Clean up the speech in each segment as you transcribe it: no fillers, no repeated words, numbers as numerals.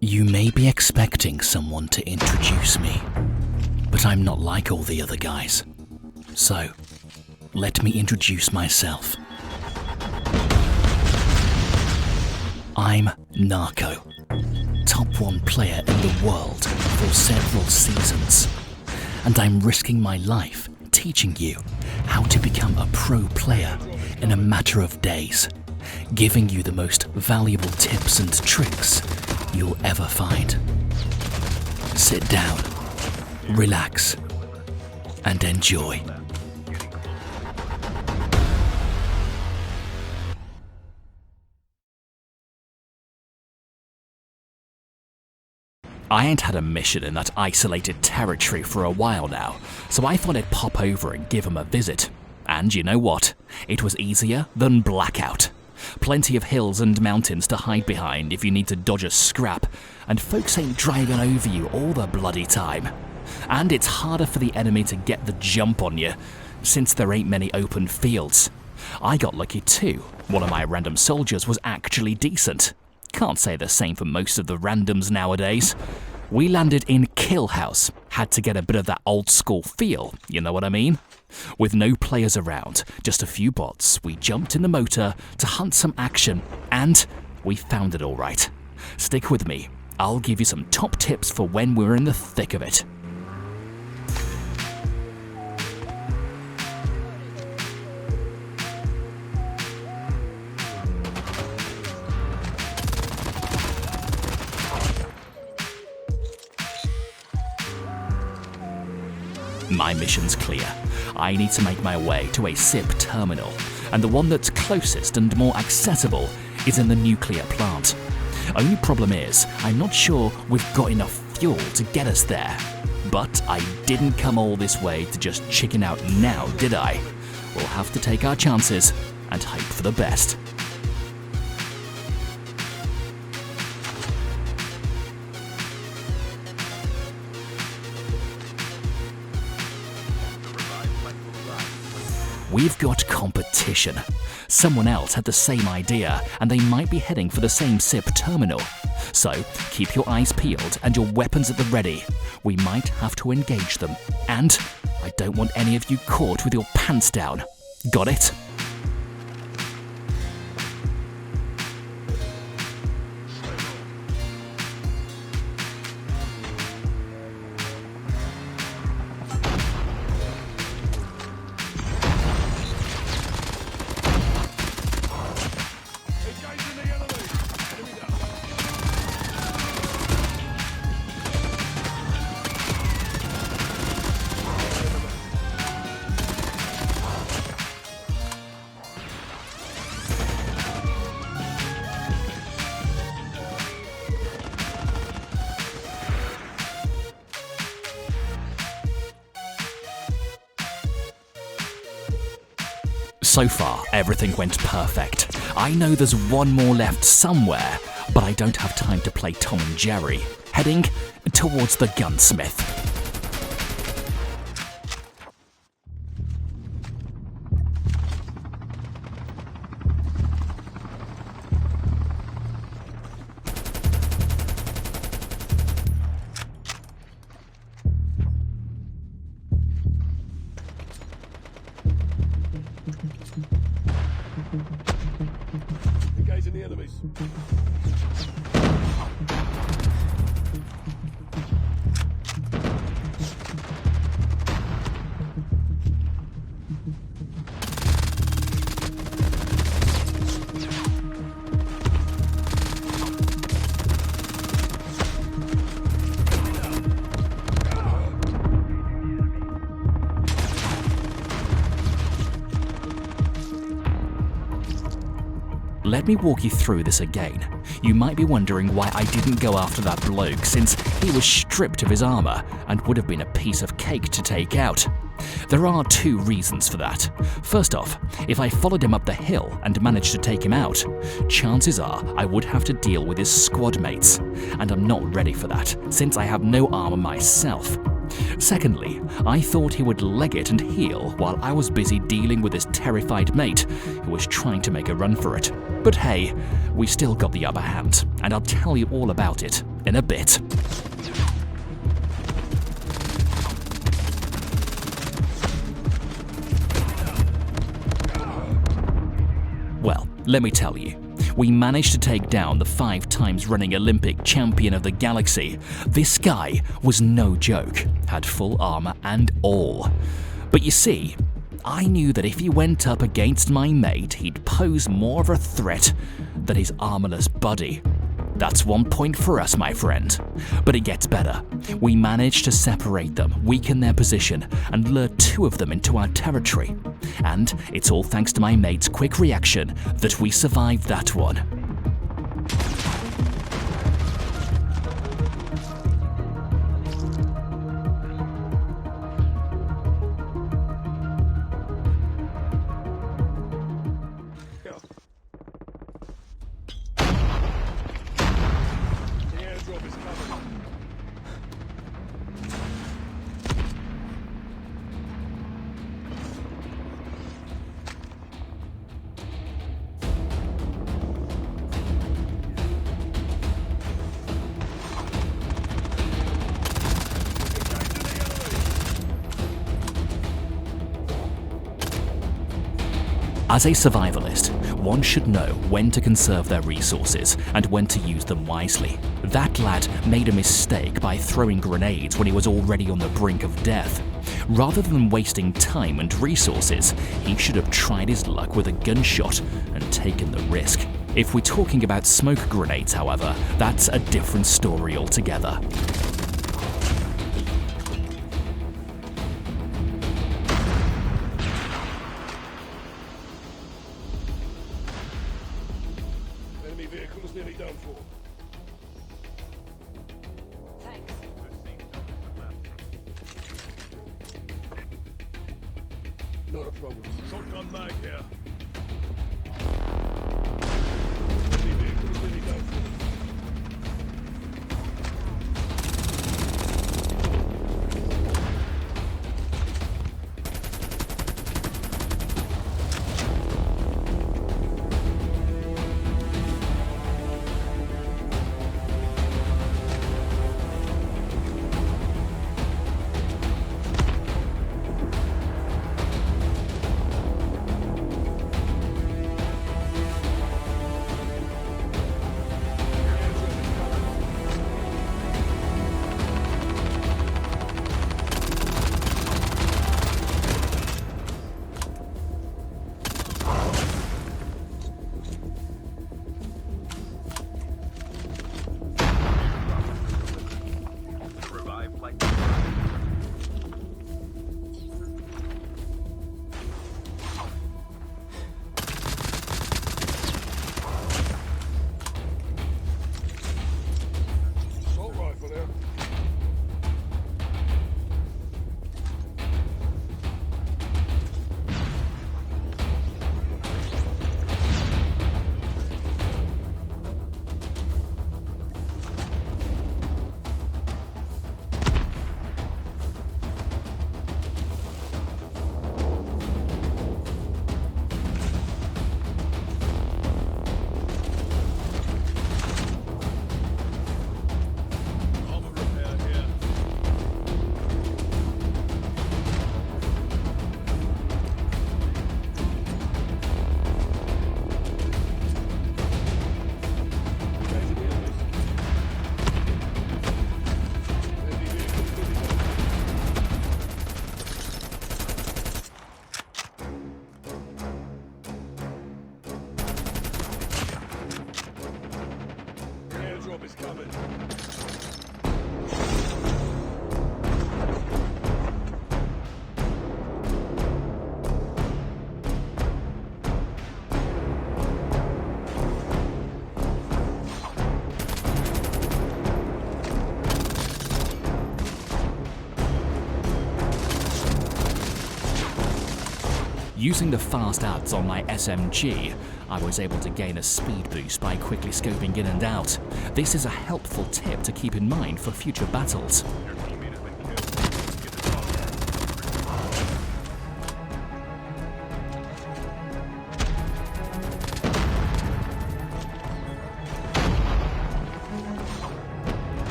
You may be expecting someone to introduce me, but I'm not like all the other guys. So, let me introduce myself. I'm Narco, top 1 player in the world for several seasons, and I'm risking my life teaching you how to become a pro player in a matter of days, giving you the most valuable tips and tricks you'll ever find. Sit down, relax, and enjoy. I ain't had a mission in that isolated territory for a while now, so I thought I'd pop over and give him a visit. And you know what? It was easier than Blackout. Plenty of hills and mountains to hide behind if you need to dodge a scrap, and folks ain't driving over you all the bloody time. And it's harder for the enemy to get the jump on you, since there ain't many open fields. I got lucky too. One of my random soldiers was actually decent. Can't say the same for most of the randoms nowadays. We landed in Kill House, had to get a bit of that old school feel, you know what I mean? With no players around, just a few bots, we jumped in the motor to hunt some action, and we found it all right. Stick with me, I'll give you some top tips for when we're in the thick of it. My mission's clear. I need to make my way to a SIP terminal, and the one that's closest and more accessible is in the nuclear plant. Only problem is, I'm not sure we've got enough fuel to get us there. But I didn't come all this way to just chicken out now, did I? We'll have to take our chances and hope for the best. We've got competition. Someone else had the same idea, and they might be heading for the same SIP terminal. So, keep your eyes peeled and your weapons at the ready. We might have to engage them. And I don't want any of you caught with your pants down. Got it? So far, everything went perfect. I know there's one more left somewhere, but I don't have time to play Tom and Jerry. Heading towards the gunsmith. Engaging the enemies. Let me walk you through this again. You might be wondering why I didn't go after that bloke, since he was stripped of his armor and would have been a piece of cake to take out. There are two reasons for that. First off, if I followed him up the hill and managed to take him out, chances are I would have to deal with his squad mates, and I'm not ready for that, since I have no armor myself. Secondly, I thought he would leg it and heal while I was busy dealing with his terrified mate who was trying to make a run for it. But hey, we still got the upper hand, and I'll tell you all about it in a bit. Well, let me tell you, we managed to take down the 5 times running Olympic champion of the galaxy. This guy was no joke, had full armor and all. But you see, I knew that if he went up against my mate, he'd pose more of a threat than his armorless buddy. That's 1 point for us, my friend. But it gets better. We managed to separate them, weaken their position, and lure 2 of them into our territory. And it's all thanks to my mate's quick reaction that we survived that one. As a survivalist, one should know when to conserve their resources and when to use them wisely. That lad made a mistake by throwing grenades when he was already on the brink of death. Rather than wasting time and resources, he should have tried his luck with a gunshot and taken the risk. If we're talking about smoke grenades, however, that's a different story altogether. Enemy vehicle's nearly done for. Thanks. Not a problem. Shotgun mag here. Using the fast adds on my SMG, I was able to gain a speed boost by quickly scoping in and out. This is a helpful tip to keep in mind for future battles.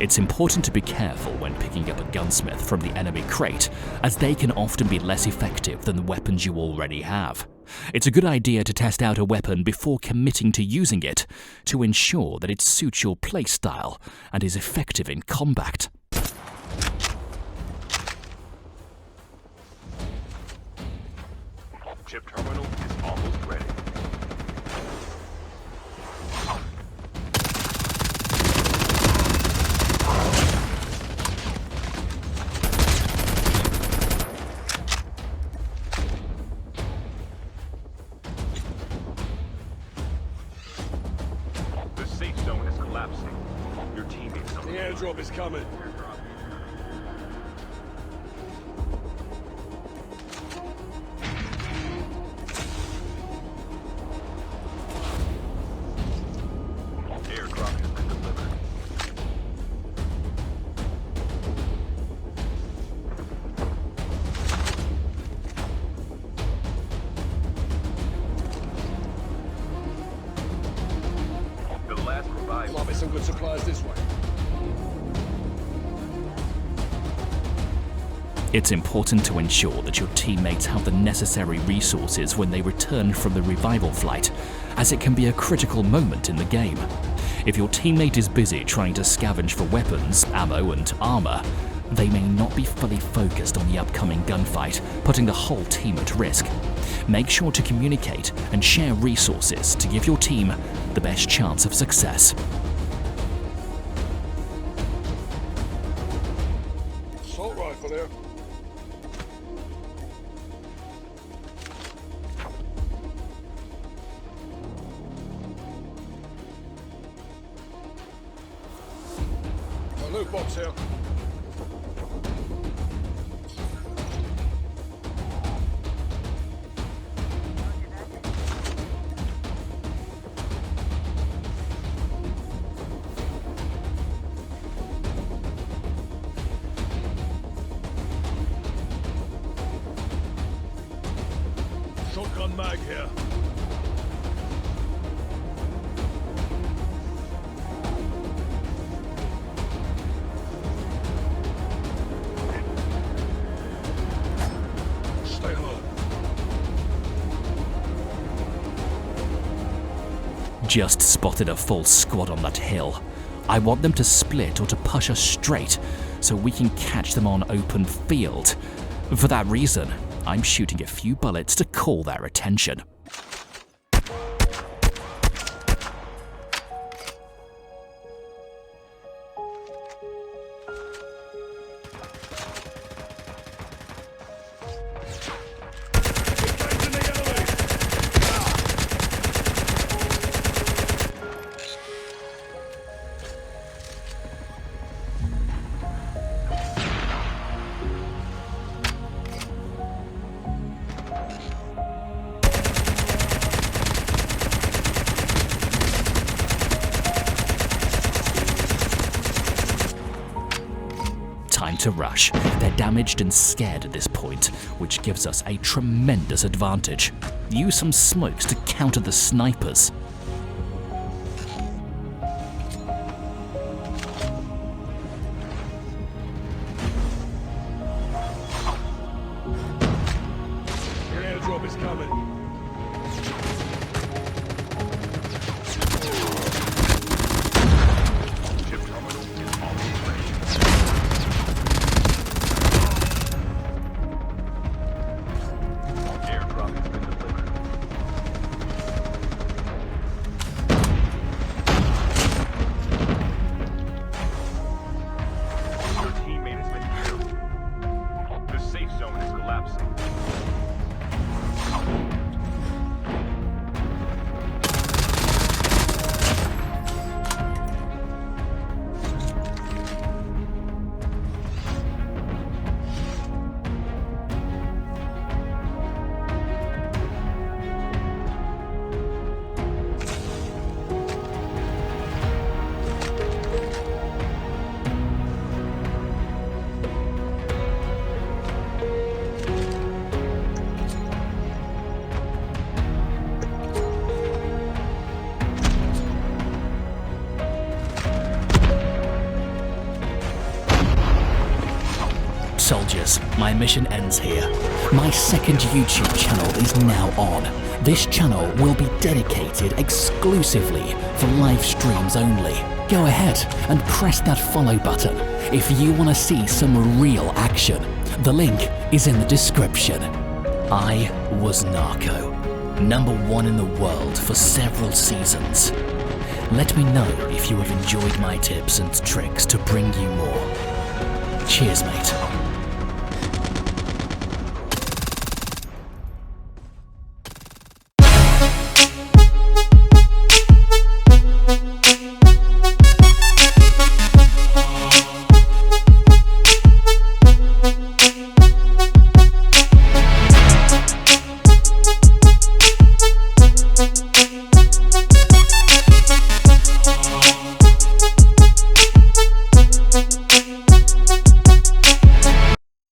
It's important to be careful when picking up a gunsmith from the enemy crate, as they can often be less effective than the weapons you already have. It's a good idea to test out a weapon before committing to using it, to ensure that it suits your playstyle and is effective in combat. Chip terminal is almost ready. The safe zone is collapsing. Your teammates are... The airdrop is coming. Airdrop has been delivered. The last revival. Might be some good supplies this way. It's important to ensure that your teammates have the necessary resources when they return from the revival flight, as it can be a critical moment in the game. If your teammate is busy trying to scavenge for weapons, ammo and armor, they may not be fully focused on the upcoming gunfight, putting the whole team at risk. Make sure to communicate and share resources to give your team the best chance of success. Assault rifle there. A loot box here. Shotgun mag here. Stay low. Just spotted a full squad on that hill. I want them to split or to push us straight so we can catch them on open field. For that reason, I'm shooting a few bullets to call their attention. Engaging the enemy. Time to rush. They're damaged and scared at this point, which gives us a tremendous advantage. Use some smokes to counter the snipers. The airdrop is coming. Chip terminal is almost ready. Airdrop has been delivered. Soldiers, my mission ends here. My second YouTube channel is now on. This channel will be dedicated exclusively for live streams only. Go ahead and press that follow button if you want to see some real action. The link is in the description. I was Narco, #1 in the world for several seasons. Let me know if you have enjoyed my tips and tricks to bring you more. Cheers, mate.